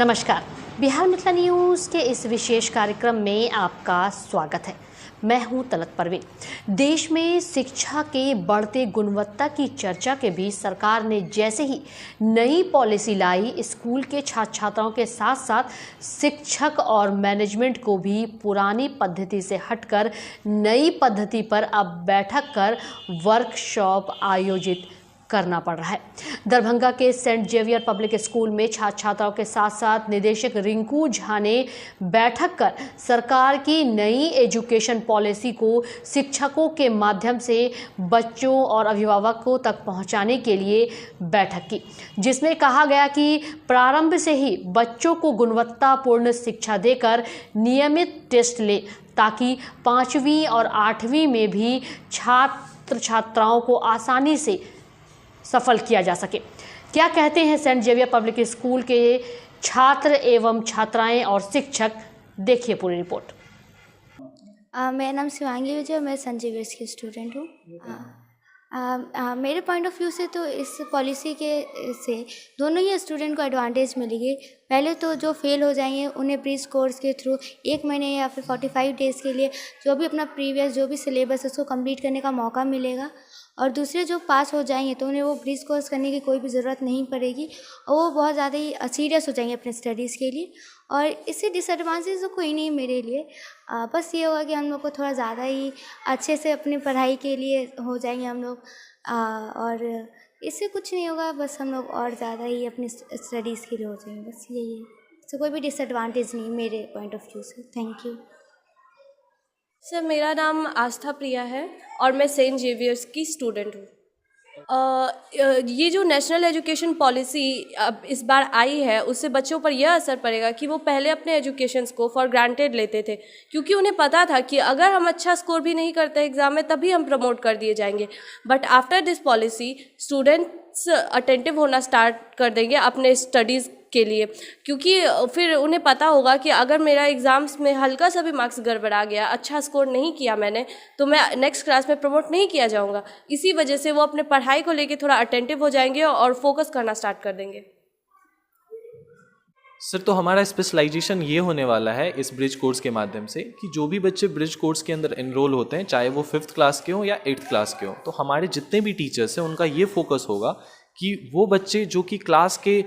नमस्कार, बिहार मिथिला न्यूज़ के इस विशेष कार्यक्रम में आपका स्वागत है। मैं हूं तलत परवीन। देश में शिक्षा के बढ़ते गुणवत्ता की चर्चा के बीच सरकार ने जैसे ही नई पॉलिसी लाई, स्कूल के छात्र छात्राओं के साथ साथ शिक्षक और मैनेजमेंट को भी पुरानी पद्धति से हटकर नई पद्धति पर अब बैठक कर वर्कशॉप आयोजित करना पड़ रहा है। दरभंगा के सेंट जेवियर पब्लिक स्कूल में छात्र छात्राओं के साथ साथ निदेशक रिंकू झा ने बैठक कर सरकार की नई एजुकेशन पॉलिसी को शिक्षकों के माध्यम से बच्चों और अभिभावकों तक पहुंचाने के लिए बैठक की, जिसमें कहा गया कि प्रारंभ से ही बच्चों को गुणवत्तापूर्ण शिक्षा देकर नियमित टेस्ट ले, ताकि 5वीं और 8वीं में भी छात्र छात्राओं को आसानी से सफल किया जा सके। क्या कहते हैं सेंट जेवियर पब्लिक स्कूल के छात्र एवं छात्राएं और शिक्षक, देखिए पूरी रिपोर्ट। मेरा नाम शिवांगी विजय, मैं सेंट जेवियर्स की स्टूडेंट हूँ। मेरे पॉइंट ऑफ व्यू से तो इस पॉलिसी के से दोनों ही स्टूडेंट को एडवांटेज मिलेगी। पहले तो जो फेल हो जाएंगे उन्हें प्री कोर्स के थ्रू 1 महीने या फिर 45 डेज़ के लिए जो भी अपना प्रीवियस जो भी सिलेबस है उसको कंप्लीट करने का मौका मिलेगा, और दूसरे जो पास हो जाएंगे तो उन्हें वो प्री कोर्स करने की कोई भी ज़रूरत नहीं पड़ेगी और वो बहुत ज़्यादा ही सीरियस हो जाएंगे अपने स्टडीज़ के लिए। और इससे डिसएडवांटेज तो कोई नहीं मेरे लिए, बस ये होगा कि हम लोग को थोड़ा ज़्यादा ही अच्छे से अपनी पढ़ाई के लिए हो जाएंगे हम लोग, और इससे कुछ नहीं होगा, बस हम लोग और ज़्यादा ही अपनी स्टडीज़ के लिए हो जाएंगे, बस यही है। तो कोई भी डिसएडवांटेज नहीं मेरे पॉइंट ऑफ व्यू से। Thank you sir. मेरा नाम आस्था प्रिया है और मैं सेंट जेवियर्स की स्टूडेंट हूँ। ये जो नेशनल एजुकेशन पॉलिसी अब इस बार आई है, उससे बच्चों पर यह असर पड़ेगा कि वो पहले अपने एजुकेशंस को फॉर ग्रांटेड लेते थे, क्योंकि उन्हें पता था कि अगर हम अच्छा स्कोर भी नहीं करते एग्ज़ाम में तभी हम प्रमोट कर दिए जाएंगे। But after this policy students attentive होना स्टार्ट कर देंगे अपने स्टडीज़ के लिए, क्योंकि फिर उन्हें पता होगा कि अगर मेरा एग्ज़ाम्स में हल्का सा भी मार्क्स गड़बड़ा गया, अच्छा स्कोर नहीं किया मैंने, तो मैं नेक्स्ट क्लास में प्रमोट नहीं किया जाऊंगा। इसी वजह से वो अपने पढ़ाई को लेके थोड़ा अटेंटिव हो जाएंगे और फोकस करना स्टार्ट कर देंगे। सर, तो हमारा स्पेशलाइजेशन ये होने वाला है इस ब्रिज कोर्स के माध्यम से कि जो भी बच्चे ब्रिज कोर्स के अंदर एनरोल होते हैं, चाहे वो 5th क्लास के हों या 8th क्लास के हों, तो हमारे जितने भी टीचर्स हैं उनका ये फोकस होगा कि वो बच्चे जो कि क्लास के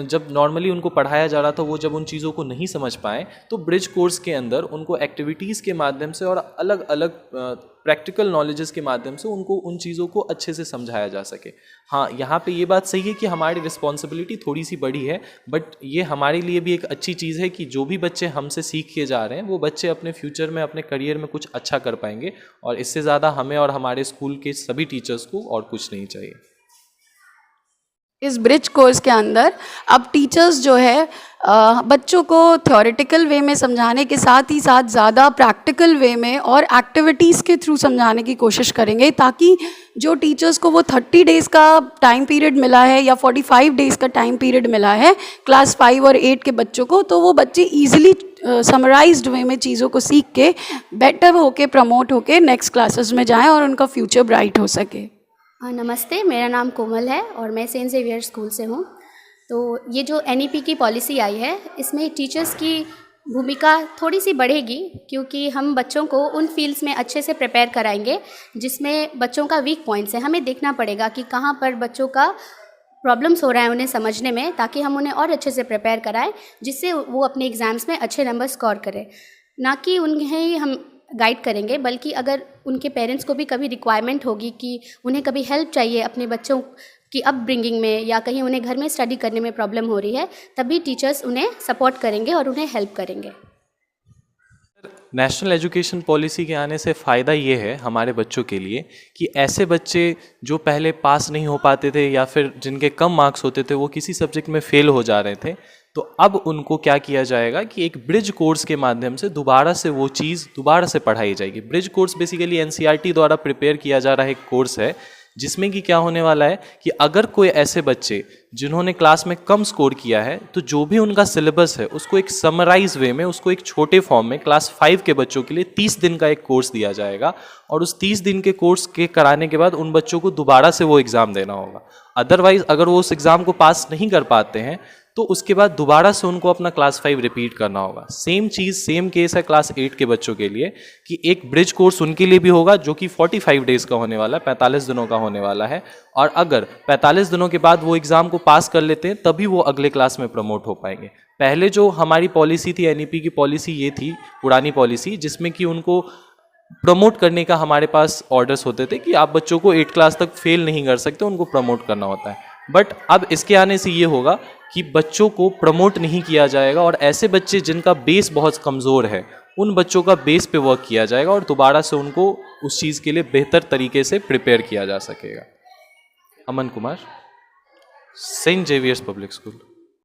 जब नॉर्मली उनको पढ़ाया जा रहा था, वो जब उन चीज़ों को नहीं समझ पाए, तो ब्रिज कोर्स के अंदर उनको एक्टिविटीज़ के माध्यम से और अलग अलग प्रैक्टिकल नॉलेजेस के माध्यम से उनको उन चीज़ों को अच्छे से समझाया जा सके। हाँ, यहाँ पे ये बात सही है कि हमारी रिस्पॉन्सिबिलिटी थोड़ी सी बड़ी है, बट ये हमारे लिए भी एक अच्छी चीज़ है कि जो भी बच्चे हमसे सीख के जा रहे हैं वो बच्चे अपने फ्यूचर में, अपने करियर में कुछ अच्छा कर पाएंगे, और इससे ज़्यादा हमें और हमारे स्कूल के सभी टीचर्स को और कुछ नहीं चाहिए। इस ब्रिज कोर्स के अंदर अब टीचर्स जो है बच्चों को थ्योरेटिकल वे में समझाने के साथ ही साथ ज़्यादा प्रैक्टिकल वे में और एक्टिविटीज़ के थ्रू समझाने की कोशिश करेंगे, ताकि जो टीचर्स को वो 30 डेज़ का टाइम पीरियड मिला है या 45 डेज़ का टाइम पीरियड मिला है क्लास 5 और 8 के बच्चों को, तो वो बच्चे ईजिली समराइज्ड वे में चीज़ों को सीख के बेटर होके प्रमोट होके नेक्स्ट क्लासेस में जाएँ और उनका फ्यूचर ब्राइट हो सके। नमस्ते, मेरा नाम कोमल है और मैं सेंट जेवियर स्कूल से हूँ। तो ये जो NEP की पॉलिसी आई है, इसमें टीचर्स की भूमिका थोड़ी सी बढ़ेगी, क्योंकि हम बच्चों को उन फील्ड्स में अच्छे से प्रिपेयर कराएंगे जिसमें बच्चों का वीक पॉइंट्स है। हमें देखना पड़ेगा कि कहाँ पर बच्चों का प्रॉब्लम्स हो रहा है उन्हें समझने में, ताकि हम उन्हें और अच्छे से प्रिपेयर कराएं, जिससे वो अपने एग्ज़ाम्स में अच्छे नंबर स्कोर करें। ना कि उन्हें ही हम गाइड करेंगे, बल्कि अगर उनके पेरेंट्स को भी कभी रिक्वायरमेंट होगी कि उन्हें कभी हेल्प चाहिए अपने बच्चों की अपब्रिंगिंग में, या कहीं उन्हें घर में स्टडी करने में प्रॉब्लम हो रही है, तभी टीचर्स उन्हें सपोर्ट करेंगे और उन्हें हेल्प करेंगे। नेशनल एजुकेशन पॉलिसी के आने से फ़ायदा ये है हमारे बच्चों के लिए कि ऐसे बच्चे जो पहले पास नहीं हो पाते थे या फिर जिनके कम मार्क्स होते थे, वो किसी सब्जेक्ट में फ़ेल हो जा रहे थे, तो अब उनको क्या किया जाएगा कि एक ब्रिज कोर्स के माध्यम से दोबारा से वो चीज़ दोबारा से पढ़ाई जाएगी। ब्रिज कोर्स बेसिकली NCERT द्वारा प्रिपेयर किया जा रहा है एक कोर्स है, जिसमें कि क्या होने वाला है कि अगर कोई ऐसे बच्चे जिन्होंने क्लास में कम स्कोर किया है, तो जो भी उनका सिलेबस है उसको एक समराइज वे में, उसको एक छोटे फॉर्म में क्लास 5 के बच्चों के लिए 30 दिन का एक कोर्स दिया जाएगा, और उस 30 दिन के कोर्स के कराने के बाद उन बच्चों को दोबारा से वो एग्ज़ाम देना होगा। अदरवाइज अगर वो उस एग्ज़ाम को पास नहीं कर पाते हैं तो उसके बाद दोबारा से उनको अपना क्लास 5 रिपीट करना होगा। सेम चीज़, सेम केस है क्लास 8 के बच्चों के लिए कि एक ब्रिज कोर्स उनके लिए भी होगा जो कि 45 डेज का होने वाला है, 45 दिनों का होने वाला है। और अगर 45 दिनों के बाद वो एग्ज़ाम को पास कर लेते हैं तभी वो अगले क्लास में प्रमोट हो पाएंगे। पहले जो हमारी पॉलिसी थी, एनईपी की पॉलिसी ये थी, पुरानी पॉलिसी, जिसमें कि उनको प्रमोट करने का हमारे पास ऑर्डर्स होते थे कि आप बच्चों को 8 क्लास तक फेल नहीं कर सकते, उनको प्रमोट करना होता है। बट अब इसके आने से ये होगा कि बच्चों को प्रमोट नहीं किया जाएगा और ऐसे बच्चे जिनका बेस बहुत कमज़ोर है उन बच्चों का बेस पे वर्क किया जाएगा और दोबारा से उनको उस चीज़ के लिए बेहतर तरीके से प्रिपेयर किया जा सकेगा। Aman Kumar, saint Xavier's public school.